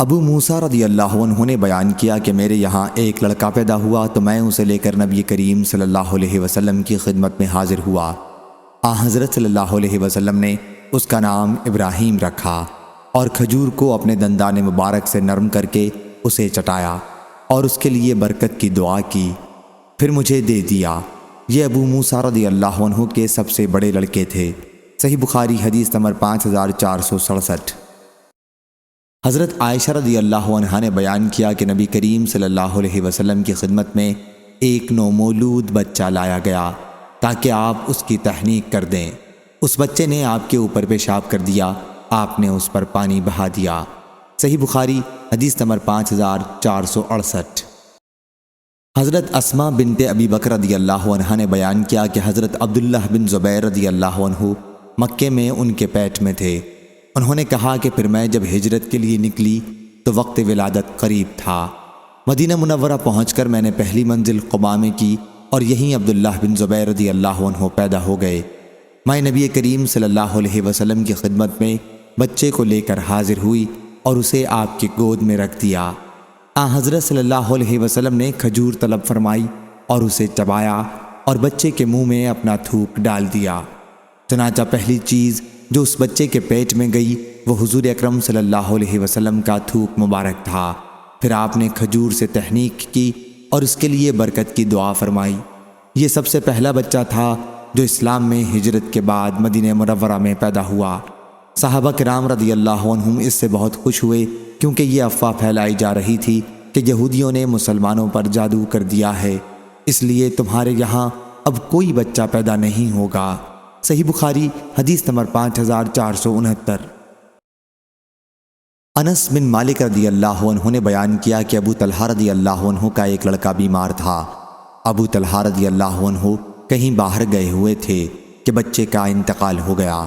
ابو موسیٰ رضی اللہ عنہ نے بیان کیا کہ میرے یہاں ایک لڑکا پیدا ہوا تو میں اسے لے کر نبی کریم صلی اللہ علیہ وسلم کی خدمت میں حاضر ہوا۔ حضرت صلی اللہ علیہ وسلم نے اس کا نام ابراہیم رکھا اور کھجور کو اپنے دندان مبارک سے نرم کر کے اسے چٹایا اور اس کے لیے برکت کی دعا کی، پھر مجھے دے دیا۔ یہ ابو موسیٰ رضی اللہ عنہ کے سب سے بڑے لڑکے تھے۔ صحیح بخاری حدیث نمبر 5467۔ حضرت عائشہ رضی اللہ عنہا نے بیان کیا کہ نبی کریم صلی اللہ علیہ وسلم کی خدمت میں ایک نومولود بچہ لایا گیا تاکہ آپ اس کی تحنیک کر دیں۔ اس بچے نے آپ کے اوپر پیشاب کر دیا، آپ نے اس پر پانی بہا دیا۔ صحیح بخاری حدیث نمبر 5468۔ حضرت اسماء بنت ابی بکر رضی اللہ عنہا نے بیان کیا کہ حضرت عبداللہ بن زبیر رضی اللہ عنہ مکے میں ان کے پیٹ میں تھے۔ انہوں نے کہا کہ پھر میں جب ہجرت کے لیے نکلی تو وقت ولادت قریب تھا۔ مدینہ منورہ پہنچ کر میں نے پہلی منزل قباء میں کی اور یہیں عبداللہ بن زبیر رضی اللہ عنہ پیدا ہو گئے۔ میں نبی کریم صلی اللہ علیہ وسلم کی خدمت میں بچے کو لے کر حاضر ہوئی اور اسے آپ کی گود میں رکھ دیا۔ حضرت صلی اللہ علیہ وسلم نے کھجور طلب فرمائی اور اسے چبایا اور بچے کے منہ میں اپنا تھوک ڈال دیا۔ چنانچہ پہلی چیز جو اس بچے کے پیٹ میں گئی وہ حضور اکرم صلی اللہ علیہ وسلم کا تھوک مبارک تھا۔ پھر آپ نے کھجور سے تحنیک کی اور اس کے لیے برکت کی دعا فرمائی۔ یہ سب سے پہلا بچہ تھا جو اسلام میں ہجرت کے بعد مدینہ منورہ میں پیدا ہوا۔ صحابہ کرام رضی اللہ عنہم اس سے بہت خوش ہوئے کیونکہ یہ افواہ پھیلائی جا رہی تھی کہ یہودیوں نے مسلمانوں پر جادو کر دیا ہے، اس لیے تمہارے یہاں اب کوئی بچہ پیدا نہیں ہوگا۔ صحیح بخاری حدیث نمبر 5469۔ انس بن مالک رضی اللہ عنہ نے بیان کیا کہ ابو طلحہ رضی اللہ عنہ کا ایک لڑکا بیمار تھا۔ ابو طلحہ رضی اللہ عنہ کہیں باہر گئے ہوئے تھے کہ بچے کا انتقال ہو گیا۔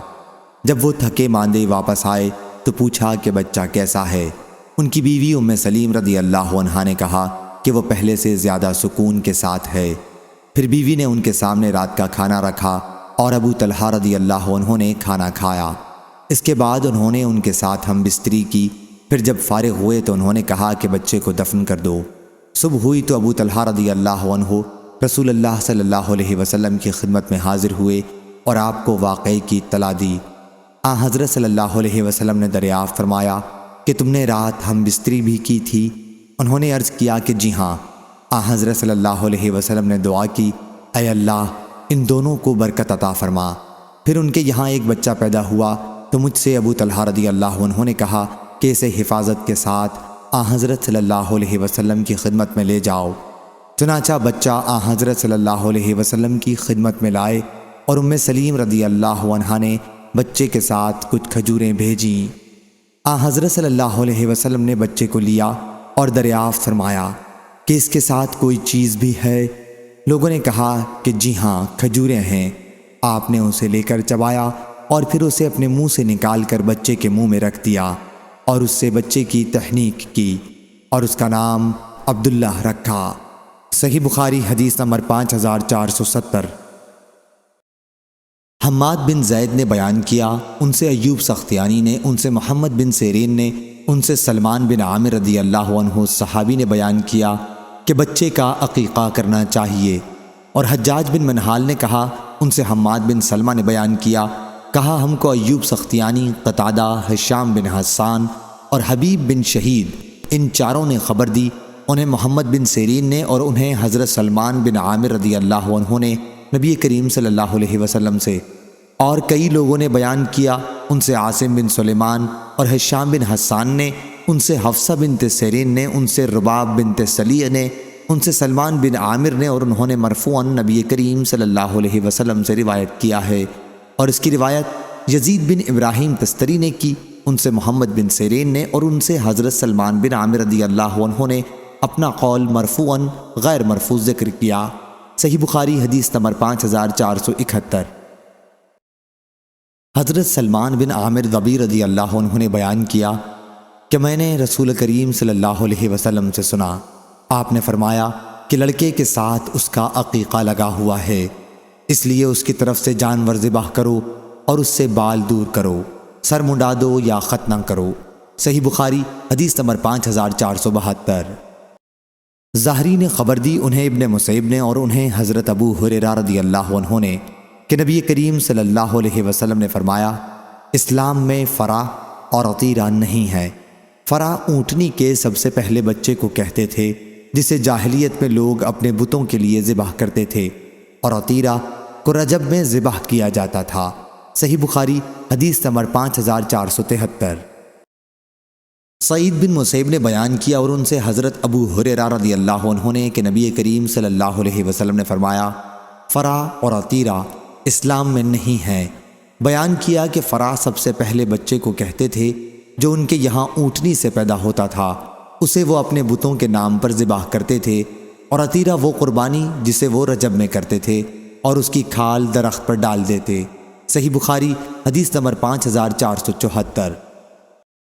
جب وہ تھکے ماندے واپس آئے تو پوچھا کہ بچہ کیسا ہے۔ ان کی بیوی ام سلیم رضی اللہ عنہا نے کہا کہ وہ پہلے سے زیادہ سکون کے ساتھ ہے۔ پھر بیوی نے ان کے سامنے رات کا کھانا رکھا اور ابو طلحہ رضی اللہ عنہ نے کھانا کھایا۔ اس کے بعد انہوں نے ان کے ساتھ ہم بستری کی۔ پھر جب فارغ ہوئے تو انہوں نے کہا کہ بچے کو دفن کر دو۔ صبح ہوئی تو ابو طلحہ رضی اللہ عنہ رسول اللہ صلی اللہ علیہ وسلم کی خدمت میں حاضر ہوئے اور آپ کو واقعے کی اطلاع دی۔ حضرت صلی اللہ علیہ وسلم نے دریافت فرمایا کہ تم نے رات ہم بستری بھی کی تھی؟ انہوں نے عرض کیا کہ جی ہاں۔ حضرت صلی اللہ علیہ وسلم نے دعا کی، اے اللہ ان دونوں کو برکت عطا فرما۔ پھر ان کے یہاں ایک بچہ پیدا ہوا تو مجھ سے ابو طلحہ رضی اللہ عنہ نے کہا کہ اسے حفاظت کے ساتھ حضرت صلی اللہ علیہ وسلم کی خدمت میں لے جاؤ۔ چنانچہ بچہ حضرت صلی اللہ علیہ وسلم کی خدمت میں لائے اور ام سلیم رضی اللہ عنہا نے بچے کے ساتھ کچھ کھجوریں بھیجیں۔ حضرت صلی اللہ علیہ وسلم نے بچے کو لیا اور دریافت فرمایا کہ اس کے ساتھ کوئی چیز بھی ہے؟ لوگوں نے کہا کہ جی ہاں کھجوریں ہیں۔ آپ نے اسے لے کر چبایا اور پھر اسے اپنے منہ سے نکال کر بچے کے منہ میں رکھ دیا اور اس سے بچے کی تحنیک کی اور اس کا نام عبداللہ رکھا۔ صحیح بخاری حدیث نمبر 5470۔ حماد بن زید نے بیان کیا، ان سے ایوب سختیانی نے، ان سے محمد بن سیرین نے، ان سے سلمان بن عامر رضی اللہ عنہ صحابی نے بیان کیا کہ بچے کا عقیقہ کرنا چاہیے۔ اور حجاج بن منہال نے کہا، ان سے حماد بن سلمہ نے بیان کیا، کہا ہم کو ایوب سختیانی، قتادہ، ہشام بن حسان اور حبیب بن شہید ان چاروں نے خبر دی، انہیں محمد بن سیرین نے اور انہیں حضرت سلمان بن عامر رضی اللہ عنہ نے نبی کریم صلی اللہ علیہ وسلم سے، اور کئی لوگوں نے بیان کیا، ان سے عاصم بن سلیمان اور ہشام بن حسان نے، ان سے حفصہ بنت سیرین نے، ان سے رباب بنت سلیہ نے، ان سے سلمان بن عامر نے، اور انہوں نے مرفوعاً نبی کریم صلی اللہ علیہ وسلم سے روایت کیا ہے۔ اور اس کی روایت یزید بن ابراہیم تستری نے کی، ان سے محمد بن سیرین نے، اور ان سے حضرت سلمان بن عامر رضی اللہ عنہ نے اپنا قول مرفوعاً غیر مرفوع ذکر کیا۔ صحیح بخاری حدیث نمبر 5471۔ حضرت سلمان بن عامر ضبی رضی اللہ عنہ نے بیان کیا کہ میں نے رسول کریم صلی اللہ علیہ وسلم سے سنا، آپ نے فرمایا کہ لڑکے کے ساتھ اس کا عقیقہ لگا ہوا ہے، اس لیے اس کی طرف سے جانور ذبح کرو اور اس سے بال دور کرو، سر منڈا دو یا ختنہ کرو۔ صحیح بخاری حدیث نمبر 5472۔ ظاہری نے خبر دی انہیں ابن مسیب نے اور انہیں حضرت ابو ہریرہ رضی اللہ عنہ نے کہ نبی کریم صلی اللہ علیہ وسلم نے فرمایا، اسلام میں فرا اور عطیرہ نہیں ہے۔ فرا اونٹنی کے سب سے پہلے بچے کو کہتے تھے جسے جاہلیت میں لوگ اپنے بتوں کے لیے ذبح کرتے تھے، اور عطیرہ کو رجب میں ذبح کیا جاتا تھا۔ صحیح بخاری حدیث نمبر 5473۔ سعید بن مسیب نے بیان کیا اور ان سے حضرت ابو ہریرہ رضی اللہ عنہ نے کہ نبی کریم صلی اللہ علیہ وسلم نے فرمایا، فرا اور عطیرہ اسلام میں نہیں ہے۔ بیان کیا کہ فرا سب سے پہلے بچے کو کہتے تھے جو ان کے یہاں اونٹنی سے پیدا ہوتا تھا، اسے وہ اپنے بتوں کے نام پر ذبح کرتے تھے، اور عطیرہ وہ قربانی جسے وہ رجب میں کرتے تھے اور اس کی کھال درخت پر ڈال دیتے۔ صحیح بخاری حدیث نمبر 5474۔